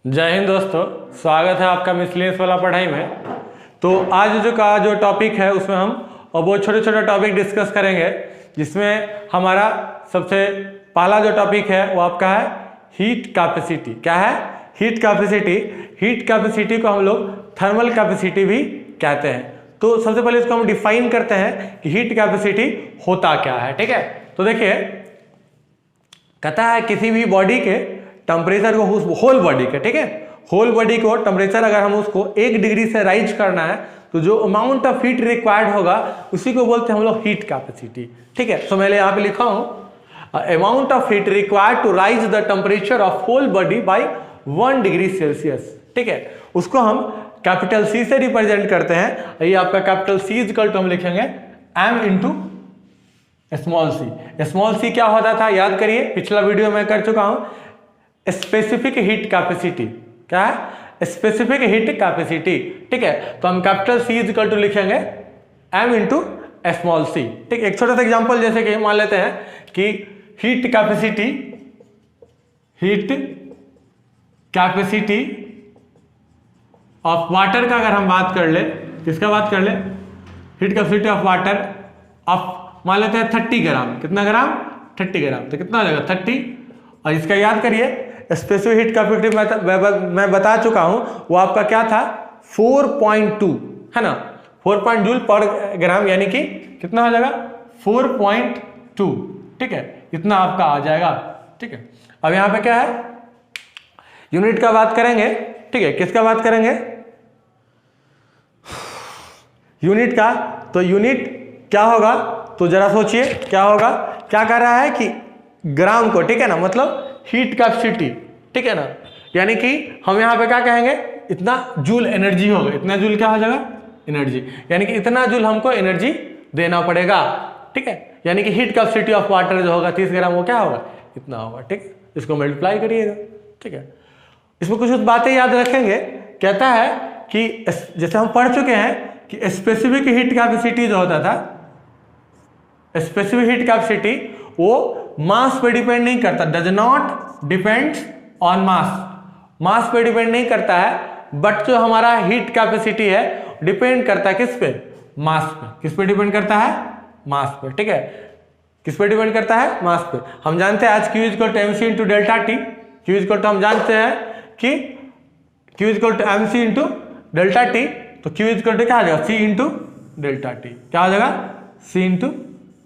जय हिंद दोस्तों, स्वागत है आपका मिसलेनियस वाला पढ़ाई में। तो आज जो टॉपिक है उसमें हम बहुत छोटे छोटे टॉपिक डिस्कस करेंगे, जिसमें हमारा सबसे पहला जो टॉपिक है वो आपका है हीट कैपेसिटी। क्या है? Heat capacity. हीट कैपेसिटी को हम लोग थर्मल कैपेसिटी भी कहते हैं। तो सबसे पहले इसको हम डिफाइन करते हैं कि हीट कैपेसिटी होता क्या है। ठीक है, तो देखिए कहता है किसी भी बॉडी के टेम्परेचर को, होल बॉडी के, ठीक है, होल बॉडी को टेम्परेचर अगर हम उसको 1 डिग्री से राइज करना है तो जो अमाउंट ऑफ हीट रिक्वायर्ड होगा उसी को बोलते हैं हम लोग हीट कैपेसिटी। ठीक है, तो मैंने यहाँ पे लिखा हूँ amount of heat required to raise the temperature of whole body by 1 degree Celsius. ठीक है, उसको हम कैपिटल सी से रिप्रेजेंट करते हैं। ये आपका कैपिटल सी इक्वल टू हम लिखेंगे M into small C. Small C क्या होता था याद करिए, पिछला वीडियो में कर चुका हूं। Specific heat capacity. क्या है? Specific heat capacity. ठीक है, तो हम कैपिटल सी इक्वल टू लिखेंगे एम इंटू स्मॉल सी। ठीक, एक छोटा सा एग्जांपल जैसे कि मान लेते हैं कि हीट कैपेसिटी ऑफ वाटर का अगर हम बात कर ले, किसका बात कर ले? Heat capacity of water of मान लेते हैं 30 ग्राम। कितना ग्राम? 30 ग्राम। तो कितना हो जाएगा? 30। और इसका याद करिए स्पेसिफिक हीट कैपेसिटी मैं बता चुका हूं, वो आपका क्या था? 4.2 है ना, 4 जूल पर ग्राम, यानी कि कितना हो जाएगा? 4.2। ठीक है, इतना आपका आ जाएगा। ठीक है, अब यहां पे क्या है? यूनिट का बात करेंगे। ठीक है, किसका बात करेंगे? यूनिट का। तो यूनिट क्या होगा? तो जरा सोचिए क्या होगा। क्या कर रहा है कि ग्राम को, ठीक है ना, मतलब हीट कैपेसिटी, ठीक है ना, यानी कि हम यहां पे क्या कहेंगे? इतना जूल एनर्जी होगा। इतना जूल क्या हो जाएगा? एनर्जी, यानी कि इतना जूल हमको एनर्जी देना पड़ेगा। ठीक है, यानी कि हीट कैपेसिटी ऑफ वाटर जो होगा 30 ग्राम, वो क्या होगा? इतना होगा। ठीक है, इसको मल्टीप्लाई करिएगा। ठीक है, इसमें कुछ बातें याद रखेंगे। कहता है कि जैसे हम पढ़ चुके हैं कि स्पेसिफिक हीट कैपेसिटी जो होता था, स्पेसिफिक हीट कैपेसिटी वो मास पे डिपेंड नहीं करता, does not depends on mass. Mass पे डिपेंड नहीं करता है, बट जो हमारा हीट कैपेसिटी है डिपेंड करता है किस पे? मास पे। किस पे डिपेंड करता है? मास पे। ठीक है, किस पे डिपेंड करता है? मास पे। हम जानते हैं आज Q equal to MC into delta T. Q equal to हम जानते हैं कि Q equal to MC into delta T. तो Q इक्वल टू क्या आ जाएगा? C into delta T. क्या आ जाएगा? C into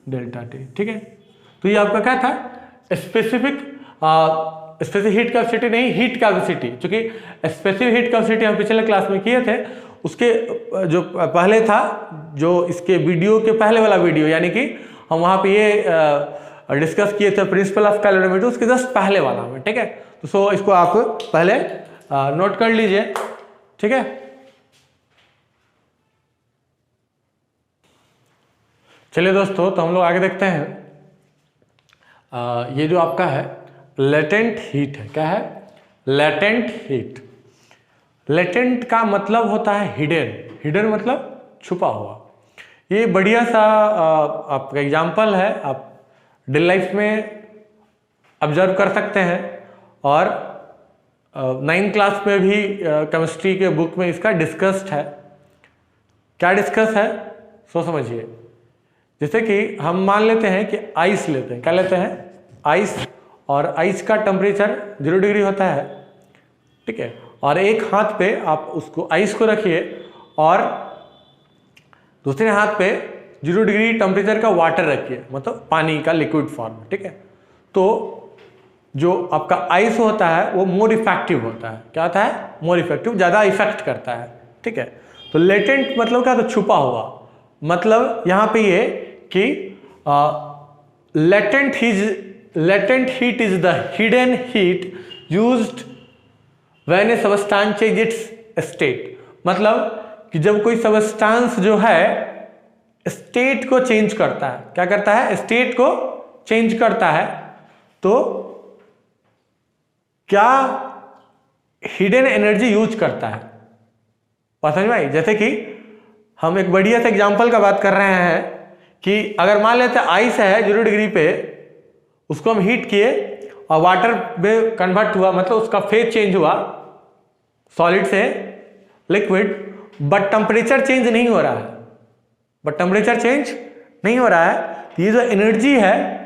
delta T. ठीक है, तो ये आपका क्या था? स्पेसिफिक हीट कैपेसिटी नहीं, हीट कैपेसिटी। क्योंकि स्पेसिफिक हीट कैपेसिटी हम पिछले क्लास में किए थे, उसके जो पहले था, जो इसके वीडियो के पहले वाला वीडियो, यानी कि हम वहाँ पे ये डिस्कस किए थे प्रिंसिपल ऑफ कैलोरीमीटर, उसके जस्ट पहले वाला में। ठीक है, तो सो इसको आप पहले नोट कर लीजिए। ठीक है, चलिए दोस्तों, तो हम लोग आगे देखते हैं। ये जो आपका है लेटेंट हीट है। क्या है? Latent heat. लेटेंट का मतलब होता है हिडन। हिडन मतलब छुपा हुआ। ये बढ़िया सा आपका एग्जाम्पल है, आप डेली लाइफ में ऑब्जर्व कर सकते हैं। और 9th क्लास में भी केमिस्ट्री के बुक में इसका डिस्कस्ड है। क्या डिस्कस है? सो समझिए। जैसे कि हम मान लेते हैं कि आइस लेते हैं। क्या लेते हैं? आइस। और आइस का टेम्परेचर 0 डिग्री होता है। ठीक है, और एक हाथ पे आप उसको आइस को रखिए और दूसरे हाथ पे 0 डिग्री टेम्परेचर का वाटर रखिए, मतलब पानी का लिक्विड फॉर्म। ठीक है, तो जो आपका आइस होता है वो मोर इफेक्टिव होता है। क्या होता है? मोर इफेक्टिव, ज़्यादा इफेक्ट करता है। ठीक है, तो लेटेंट मतलब क्या? तो छुपा हुआ। मतलब यहाँ पे ये कि latent heat is the hidden heat used when a substance changes its state। मतलब कि जब कोई सबस्टांस जो है स्टेट को चेंज करता है। क्या करता है? स्टेट को चेंज करता है। तो क्या हिडन एनर्जी यूज करता है? बात समझ में आई? जैसे कि हम एक बढ़िया से एग्जांपल का बात कर रहे हैं कि अगर मान लेते हैं आइस है 0 डिग्री पे, उसको हम हीट किए और वाटर में कन्वर्ट हुआ, मतलब उसका फेज चेंज हुआ। सॉलिड से लिक्विड, बट टेम्परेचर चेंज नहीं हो रहा है, बट टेम्परेचर चेंज नहीं हो रहा है। ये जो एनर्जी है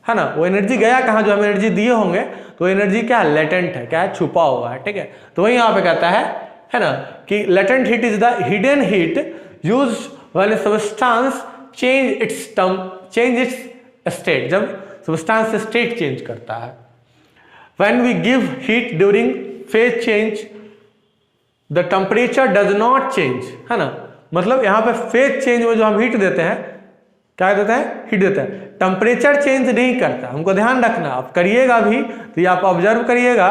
ना, वो एनर्जी गया कहाँ, जो हम एनर्जी दिए होंगे, तो एनर्जी क्या है, लेटेंट है, क्या है, छुपा हुआ है, ठीक है। तो वही यहाँ पे कहता है ना, कि latent heat is the hidden heat used when substance change its state, जब सब्सटेंस स्टेट चेंज करता है। When we give heat during phase change the temperature does not change, है ना, मतलब यहाँ पे फेज चेंज में जो हम हीट देते हैं, क्या देते हैं, हीट देते हैं, टेम्परेचर चेंज नहीं करता। हमको ध्यान रखना, आप करिएगा भी तो ये आप ऑब्जर्व करिएगा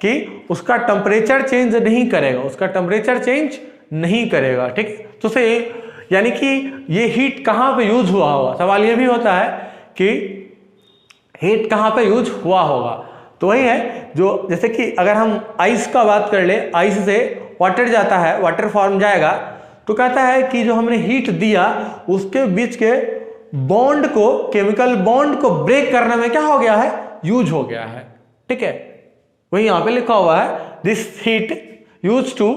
कि उसका टेम्परेचर चेंज नहीं करेगा, उसका टेम्परेचर चेंज नहीं करेगा, ठीक। तो से यानी कि ये हीट कहाँ पे यूज हुआ होगा, सवाल ये भी होता है कि हीट कहाँ पे यूज हुआ होगा। तो वही है जो, जैसे कि अगर हम आइस का बात कर ले, आइस से वाटर जाता है, वाटर फॉर्म जाएगा, तो कहता है कि जो हमने हीट दिया उसके बीच के बॉन्ड को, केमिकल बॉन्ड को ब्रेक करने में क्या हो गया है, यूज हो गया है, ठीक है। वही यहाँ पे लिखा हुआ है, this heat use to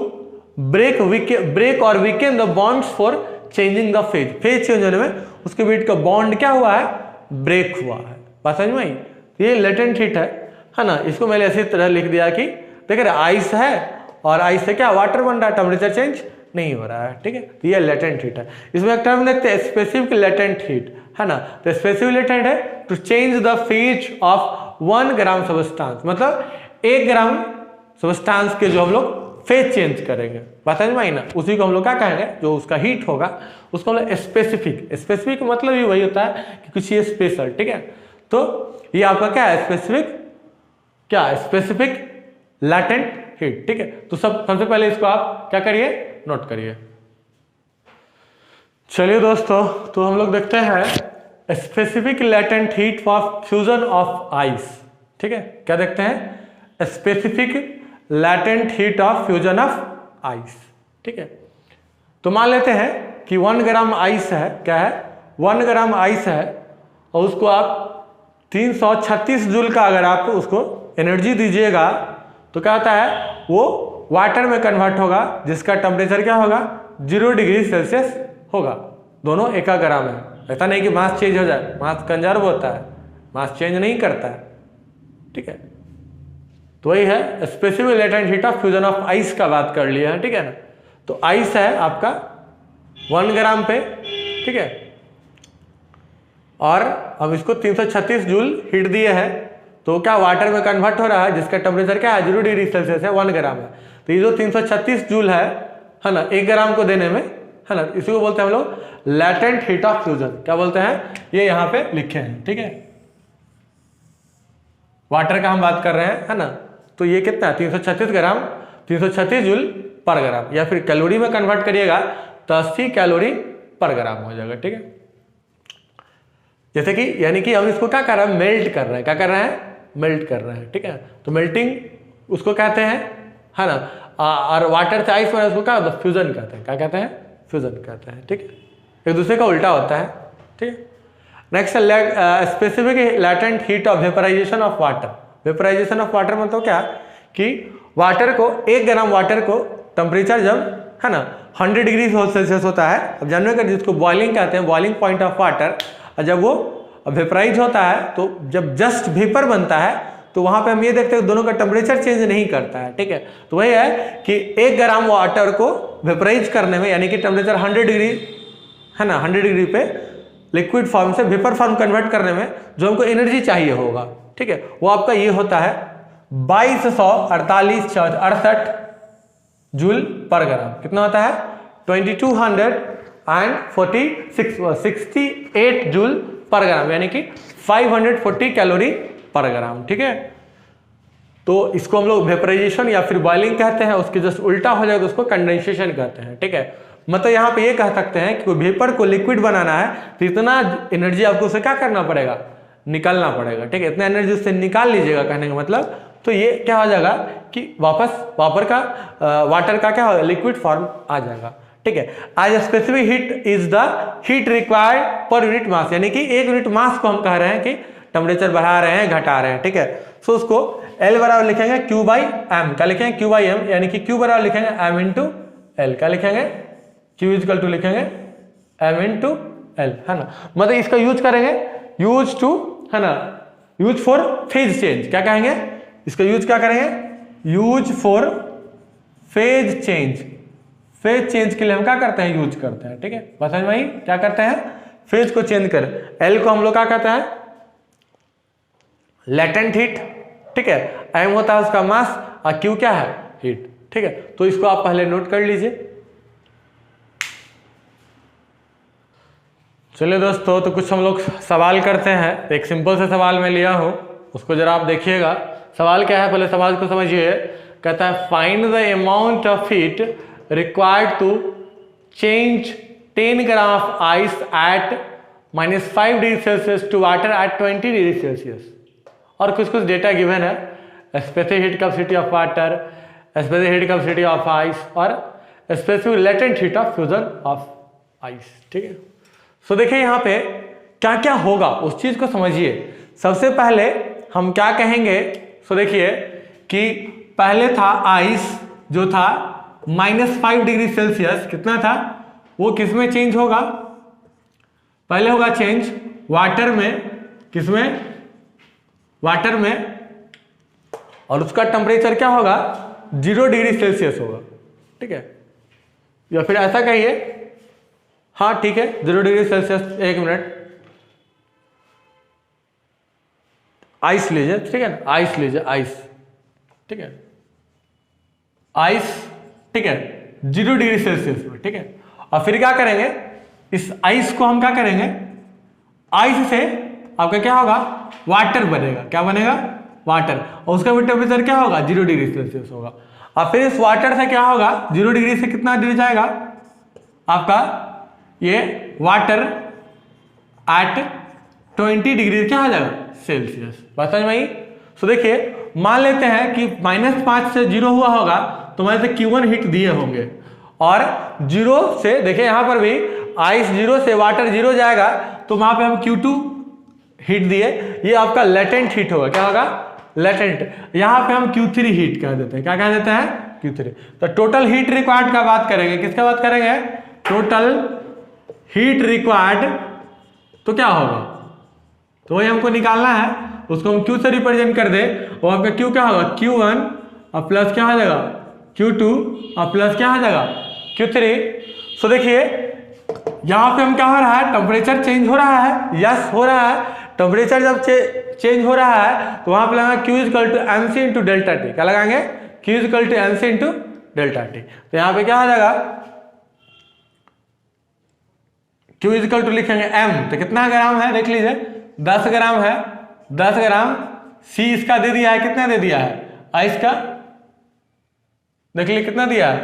break और weaken the bonds for changing the phase, phase change होने में उसके बीच का बॉन्ड क्या हुआ है, ब्रेक हुआ है। बात समझ में आई? ये लेटेंट हीट है ना। इसको मैंने ऐसी तरह लिख दिया कि देख रहे आइस है और आइस से क्या वाटर बन रहा है, टेम्परेचर चेंज नहीं हो रहा है, ठीक है। तो ये लेटेंट हीट है। इसमें एक टर्म देखते हैं स्पेसिफिक लेटेंट हीट, है ना। तो स्पेसिफिक लेटेंट है to change the phase of 1 gram substance, मतलब 1 ग्राम सब्सटेंस के जो हम लोग फेज चेंज करेंगे, बात समझ में आई ना, उसी को हम लोग क्या कहेंगे, जो उसका हीट होगा उसको हम लोग स्पेसिफिक। स्पेसिफिक मतलब ही वही होता है कि कुछ ये स्पेशल, ठीक है। तो ये आपका क्या है, स्पेसिफिक, क्या स्पेसिफिक लैटेंट हीट, ठीक है। तो सबसे पहले इसको आप क्या करिए, नोट करिए। चलिए दोस्तों, तो हम लोग देखते हैं specific latent heat for fusion of ice, ठीक है। क्या देखते हैं, specific latent heat of fusion of ice, ठीक है। तो मान लेते हैं कि 1 ग्राम आइस है, क्या है, 1 ग्राम आइस है, और उसको आप 336 जूल का अगर आप उसको एनर्जी दीजिएगा तो क्या होता है, वो वाटर में कन्वर्ट होगा, जिसका टेम्परेचर क्या होगा, 0 डिग्री सेल्सियस होगा। दोनों 1 ग्राम है, ऐसा नहीं कि मास चेंज हो जाए, मास कंजर्व होता है, मास चेंज नहीं करता है, ठीक है। तो वही है specific latent heat of fusion of ice का बात कर लिया है, ठीक है ना। तो आइस है आपका 1 ग्राम पे, ठीक है, और हम इसको 336 जूल हीट दिए हैं, तो क्या वाटर में कन्वर्ट हो रहा है, जिसका टेम्परेचर क्या है, 0 डिग्री सेल्सियस है, 1 ग्राम है। तो ये जो 336 जूल है ना, 1 ग्राम को देने में, है ना, इसी को बोलते हैं हम लोग लैटेंट हीट ऑफ फ्यूजन। क्या बोलते हैं, ये यहाँ पे लिखे हैं, ठीक है। वाटर का हम बात कर रहे हैं, है ना। तो ये कितना है, 336 ग्राम, 336 जूल पर ग्राम, या फिर कैलोरी में कन्वर्ट करिएगा तो 80 कैलोरी पर ग्राम हो जाएगा, ठीक है। जैसे कि यानी कि हम इसको क्या कर रहे हैं, मेल्ट कर रहे हैं, क्या कर रहे हैं, मेल्ट कर रहे हैं, ठीक है। तो मेल्टिंग उसको कहते हैं, है ना। और वाटर से आइस में उसको क्या होता है, फ्यूजन कहते हैं, क्या कहते हैं, फ्यूजन कहते हैं, ठीक है। एक दूसरे का उल्टा होता है, ठीक है। Next specific latent heat of vaporization of water. Vaporization of water मतलब क्या कि वाटर को, 1 ग्राम वाटर को टेम्परेचर जब, है ना, 100 डिग्री सेल्सियस होता है, अब जानने का जिसको बॉइलिंग कहते हैं, बॉइलिंग पॉइंट ऑफ वाटर, और जब वो वेपराइज होता है, तो जब जस्ट वेपर बनता है, तो वहां पे हम ये देखते हैं दोनों का टेम्परेचर चेंज नहीं करता है, ठीक है। तो वही है कि 1 ग्राम वाटर को वेपराइज करने में, यानी कि टेम्परेचर 100 डिग्री, है ना, 100 डिग्री पे लिक्विड फॉर्म से वेपर फॉर्म कन्वर्ट करने में जो हमको एनर्जी चाहिए होगा, ठीक है, वो आपका ये होता है 2248 जूल पर ग्राम। कितना होता है, 2268 जूल पर ग्राम, यानी कि 540 कैलोरी पर ग्राम, ठीक है। तो इसको हम लोग वेपराइजेशन या फिर बॉइलिंग कहते हैं, उसके जस्ट उल्टा हो जाए तो उसको कंडेंसेशन कहते हैं, ठीक है। मतलब यहाँ पे ये कह सकते हैं कि कोई वेपर को लिक्विड बनाना है तो इतना एनर्जी आपको उसे क्या करना पड़ेगा, निकालना पड़ेगा, ठीक है। इतना एनर्जी उससे निकाल लीजिएगा, कहने का मतलब। तो ये क्या हो जाएगा कि वापस वाटर का क्या होगा, लिक्विड फॉर्म आ जाएगा, ठीक है। आज specific heat is the heat required per unit mass, यानी कि 1 यूनिट मास को हम कह रहे हैं कि टेम्परेचर बढ़ा रहे हैं, घटा रहे हैं, ठीक है। सो उसको L बराबर लिखेंगे Q बाई एम, क्या लिखेंगे Q बाई एम, यानी कि Q बराबर लिखेंगे M इंटू एल, क्या लिखेंगे Q इजकल टू लिखेंगे M इंटू एल, है ना। मतलब इसका यूज करेंगे, यूज टू, है ना, यूज फॉर फेज चेंज, क्या कहेंगे इसका यूज क्या करेंगे, use for phase change. Phase change के लिए हम क्या करते हैं, यूज करते हैं, ठीक है। बस समझ में आई, क्या करते हैं, फेज को चेंज कर। एल को हम लोग क्या कहते हैं, लेटेंट हीट, ठीक है। एम होता है उसका मास और क्यू क्या है, हीट, ठीक है। तो इसको आप पहले नोट कर लीजिए। चलिए दोस्तों, तो कुछ हम लोग सवाल करते हैं। एक सिंपल सा सवाल मैं लिया हूं, उसको जरा आप देखिएगा। सवाल क्या है, पहले सवाल को समझिए। कहता है find the amount of heat required to change 10 gram of ice at -5 degree Celsius to water at 20 degree Celsius. और कुछ कुछ डेटा गिवन है, specific heat capacity of water, specific heat capacity of ice और specific latent heat of fusion of ice, ठीक है। सो देखिए यहाँ पे क्या क्या होगा उस चीज को समझिए। सबसे पहले हम क्या कहेंगे, सो देखिए कि पहले था आइस जो था -5 डिग्री सेल्सियस, कितना था वो, किसमें चेंज होगा, पहले होगा चेंज वाटर में, किसमें, वाटर में, और उसका टेम्परेचर क्या होगा 0 डिग्री सेल्सियस होगा, ठीक है। या फिर ऐसा कहिए, हाँ ठीक है 0 डिग्री सेल्सियस, एक मिनट, आइस लीजिए, ठीक है ना, आइस लीजिए, आइस, ठीक है, आइस, ठीक है 0 डिग्री सेल्सियस में, ठीक है। और फिर क्या करेंगे, इस आइस को हम क्या करेंगे, आइस से आपका क्या होगा, वाटर बनेगा, क्या बनेगा, वाटर, और उसका भी टेम्परेचर क्या होगा 0 डिग्री सेल्सियस होगा। और फिर इस वाटर से क्या होगा, 0 डिग्री से कितना डिग्री जाएगा आपका ये वाटर एट 20 डिग्री क्या आ जाएगा सेल्सियस, बात समझ में आई। सो देखिए मान लेते हैं कि -5 से 0 हुआ होगा तो हमारे से Q1 हीट दिए होंगे, और 0 से देखिए यहाँ पर भी आइस 0 से वाटर 0 जाएगा तो वहां पे हम Q2 हीट दिए, ये आपका लेटेंट हीट होगा, क्या होगा, लेटेंट। यहाँ पे हम Q3 हीट कह देते हैं, क्या कह देते हैं, Q3। तो टोटल हीट रिक्वायर्ड का बात करेंगे, किसका बात करेंगे, टोटल हीट रिक्वायर्ड, तो क्या होगा, तो वही हमको निकालना है, उसको हम Q से रिप्रेजेंट कर दे, और आपका Q क्या होगा, Q1 और प्लस क्या आ जाएगा Q2 और प्लस क्या आ जाएगा Q3। सो देखिए यहाँ पे हम क्या हो रहा है, टेम्परेचर चेंज हो रहा है, यस हो रहा है। टेम्परेचर जब चेंज हो रहा है तो वहां पे लगाएंगे Q equal to MC into delta T, क्या लगाएंगे, Q equal to MC into delta T. तो यहाँ पे क्या आ जाएगा, Q इक्वल टू लिखेंगे M, तो कितना ग्राम है देख लीजिए, 10 ग्राम है, 10 ग्राम। C इसका दे दिया है, कितना दे दिया है, आइस का देख लीजिए कितना दिया है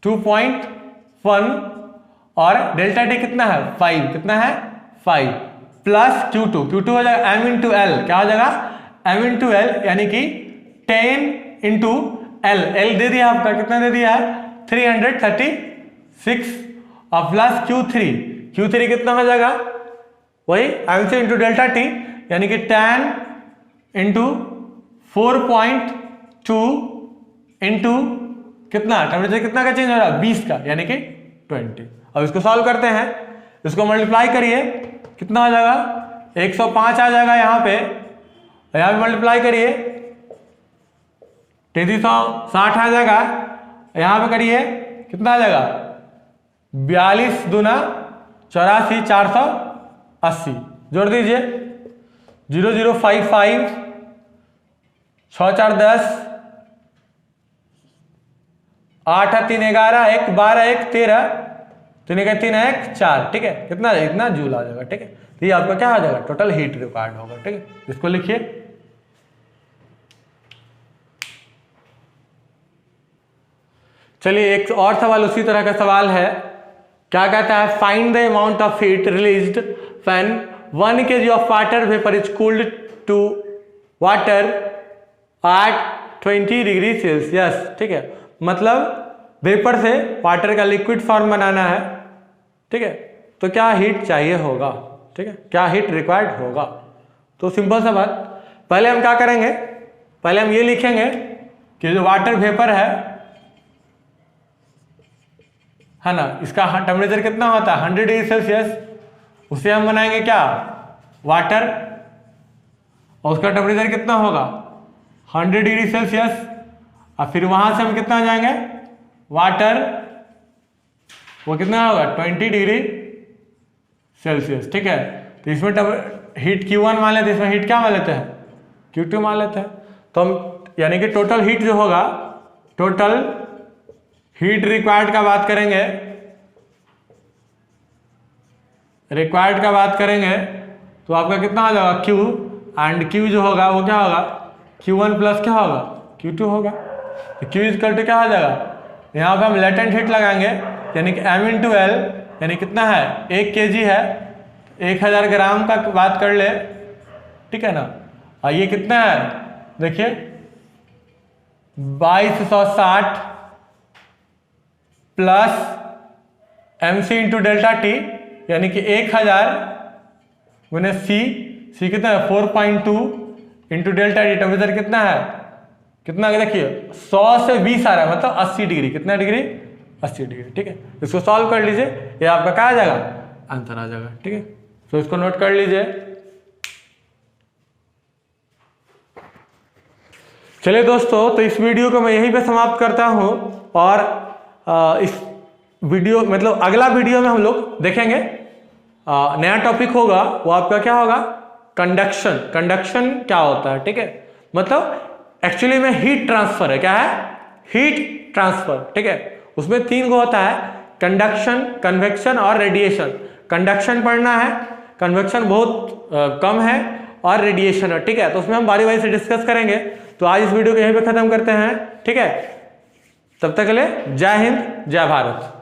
2.1, और डेल्टा टी कितना है 5, कितना है 5, प्लस Q2 हो जाएगा M इंटू एल, क्या हो जाएगा M इंटू एल, यानी कि 10 इंटू एल दे दिया आपका, कितना दे दिया है 336, और प्लस Q3 कितना हो जाएगा, वही MC इंटू डेल्टा टी, यानी कि 10 इंटू 4.2 इंटू कितना, टेम्परेचर कितना का चेंज हो रहा है 20 का, यानी कि 20। अब इसको सॉल्व करते हैं, इसको मल्टीप्लाई करिए, कितना आ जाएगा 105 आ जाएगा यहाँ पे मल्टीप्लाई करिए 360 आ जाएगा, यहाँ पे करिए कितना आ जाएगा 42 दूना 84 480, जोड़ दीजिए 0055 6 4 10 8 3 11 1 12 1 13 3 1 3 1 4, ठीक है, कितना इतना जूल आ जाएगा, ठीक है। तो ये आपका क्या आ जाएगा, टोटल हीट रिक्वायर्ड होगा, ठीक है। इसको लिखिए, चलिए एक और सवाल उसी तरह का सवाल है, क्या कहता है, find the amount of heat released when 1 kg of water vapour is cooled to water at 20 degree Celsius, ठीक है। मतलब वेपर से वाटर का लिक्विड फॉर्म बनाना है, ठीक है, तो क्या हीट चाहिए होगा, ठीक है, क्या हीट रिक्वायर्ड होगा। तो सिंपल सा बात, पहले हम क्या करेंगे, पहले हम ये लिखेंगे कि जो वाटर वेपर है ना, इसका टेम्परेचर कितना होता है 100 डिग्री सेल्सियस। उसे हम बनाएंगे क्या, वाटर, और उसका टेम्परेचर कितना होगा 100 डिग्री सेल्सियस। और फिर वहां से हम कितना जाएंगे, वाटर वो कितना होगा 20 डिग्री सेल्सियस। ठीक है, तो इसमें हीट Q1 मान लेते हैं, इसमें हीट क्या मान लेते हैं Q2 मान लेते हैं। तो हम यानी कि टोटल हीट जो होगा, टोटल हीट रिक्वायर्ड का बात करेंगे, रिक्वायर्ड का बात करेंगे तो आपका कितना हो जाएगा Q, एंड Q जो होगा वो क्या होगा Q1 प्लस क्या होगा Q2 होगा। तो Q इक्वल टू क्या हो जाएगा, यहाँ पे हम लेटेंट हीट लगाएंगे, यानी कि M इंटू एल, यानी कितना है 1 kg है, 1000 ग्राम का बात कर ले, ठीक है ना। और ये कितना है देखिए 2260 plus MC into delta T, यानी कि 1000 गुने सी कितना है 4.2 इंटू डेल्टा टी, टेम्परेचर कितना है, कितना देखिए 100 से 20 आ रहा है, मतलब 80 डिग्री, कितना डिग्री 80 डिग्री। ठीक है, इसको सॉल्व कर लीजिए, ये आपका क्या आ जाएगा आंसर आ जाएगा। ठीक है, तो इसको नोट कर लीजिए। चलिए दोस्तों, तो इस वीडियो को मैं यहीं पे समाप्त करता हूं, और इस वीडियो मतलब अगला वीडियो में हम लोग देखेंगे नया टॉपिक होगा, वो आपका क्या होगा कंडक्शन। कंडक्शन क्या होता है, ठीक है, मतलब एक्चुअली में हीट ट्रांसफर है, क्या है हीट ट्रांसफर। ठीक है, उसमें 3 को होता है, कंडक्शन, कन्वेक्शन और रेडिएशन। कंडक्शन पढ़ना है, कन्वेक्शन बहुत कम है, और रेडिएशन है। ठीक है, तो उसमें हम बारी बारी से डिस्कस करेंगे। तो आज इस वीडियो को यहीं पे खत्म करते हैं। ठीक है, तब तक के लिए जय हिंद, जय भारत।